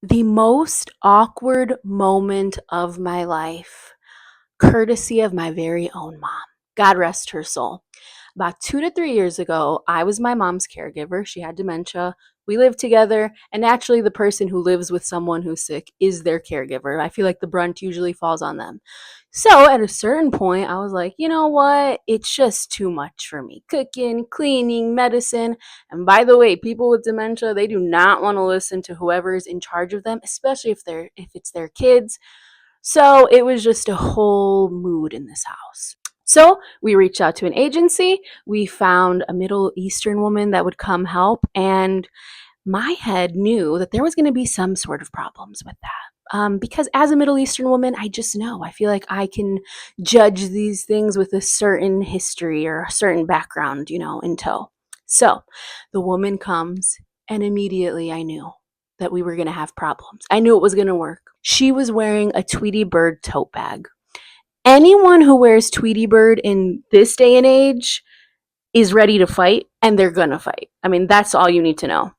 The most awkward moment of my life, courtesy of my very own mom. God rest her soul. About 2 to 3 years ago, I was my mom's caregiver. She had dementia. We lived together, and naturally, the person who lives with someone who's sick is their caregiver. I feel like the brunt usually falls on them. So, at a certain point, I was like, you know what? It's just too much for me. Cooking, cleaning, medicine. And by the way, people with dementia, they do not want to listen to whoever is in charge of them, especially if it's their kids. So, it was just a whole mood in this house. So we reached out to an agency. We found a Middle Eastern woman that would come help. And my head knew that there was going to be some sort of problems with that. Because as a Middle Eastern woman, I just know. I feel like I can judge these things with a certain history or a certain background, in tow. So the woman comes, and immediately I knew that we were going to have problems. I knew it was going to work. She was wearing a Tweety Bird tote bag. Anyone who wears Tweety Bird in this day and age is ready to fight, and they're gonna fight. I mean, that's all you need to know.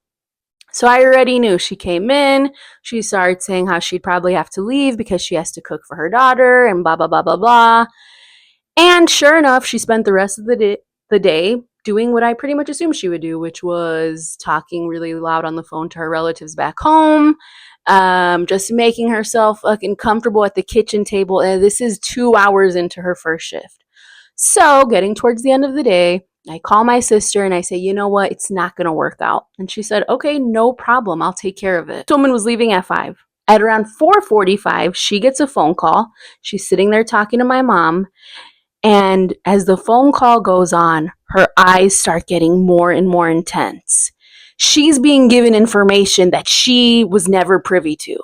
So I already knew. She came in, she started saying how she'd probably have to leave because she has to cook for her daughter and blah, blah, blah, blah, blah. And sure enough, she spent the rest of the day doing what I pretty much assumed she would do, which was talking really loud on the phone to her relatives back home, just making herself fucking comfortable at the kitchen table. And this is 2 hours into her first shift. So, getting towards the end of the day, I call my sister and I say, you know what? It's not going to work out. And she said, okay, no problem. I'll take care of it. This woman was leaving at 5. At around 4:45, she gets a phone call. She's sitting there talking to my mom. And as the phone call goes on, her eyes start getting more and more intense. She's being given information that she was never privy to.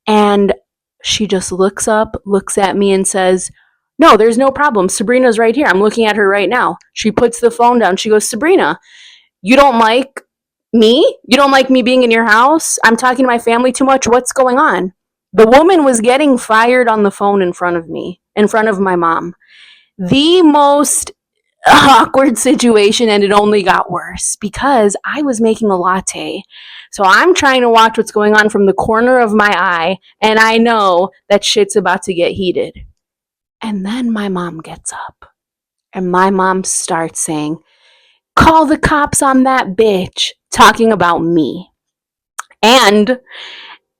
And she just looks up, looks at me, and says, no, there's no problem. Sabrina's right here. I'm looking at her right now. She puts the phone down. She goes, Sabrina, you don't like me? You don't like me being in your house? I'm talking to my family too much. What's going on? The woman was getting fired on the phone in front of me, in front of my mom. The most awkward situation, and it only got worse because I was making a latte. So I'm trying to watch what's going on from the corner of my eye, and I know that shit's about to get heated. And then my mom gets up, and my mom starts saying, call the cops on that bitch, talking about me. And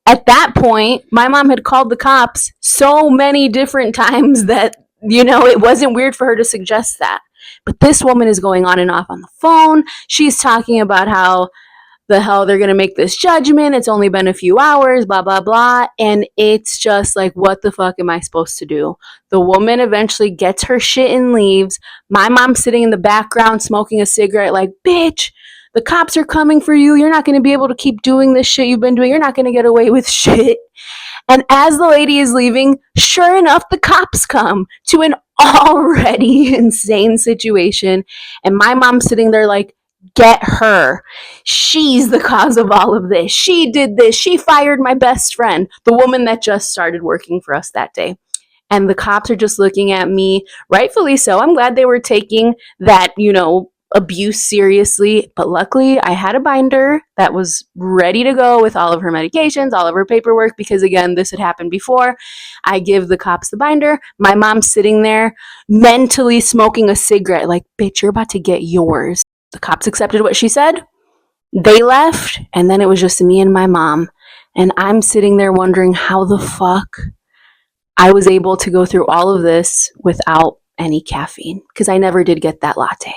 at that point, my mom had called the cops so many different times that, it wasn't weird for her to suggest that. But this woman is going on and off on the phone. She's talking about how the hell they're going to make this judgment. It's only been a few hours, blah, blah, blah. And it's just like, what the fuck am I supposed to do? The woman eventually gets her shit and leaves. My mom's sitting in the background smoking a cigarette like, bitch, the cops are coming for you. You're not going to be able to keep doing this shit you've been doing. You're not going to get away with shit. And as the lady is leaving, sure enough, the cops come to an already insane situation. And my mom's sitting there like, get her. She's the cause of all of this. She did this. She fired my best friend, the woman that just started working for us that day. And the cops are just looking at me, rightfully so. I'm glad they were taking that, abuse seriously. But luckily, I had a binder that was ready to go with all of her medications, all of her paperwork, because again, this had happened before. I give the cops the binder. My mom's sitting there mentally smoking a cigarette like, bitch, you're about to get yours. The cops accepted what she said. They left, and then it was just me and my mom. And I'm sitting there wondering how the fuck I was able to go through all of this without any caffeine, because I never did get that latte.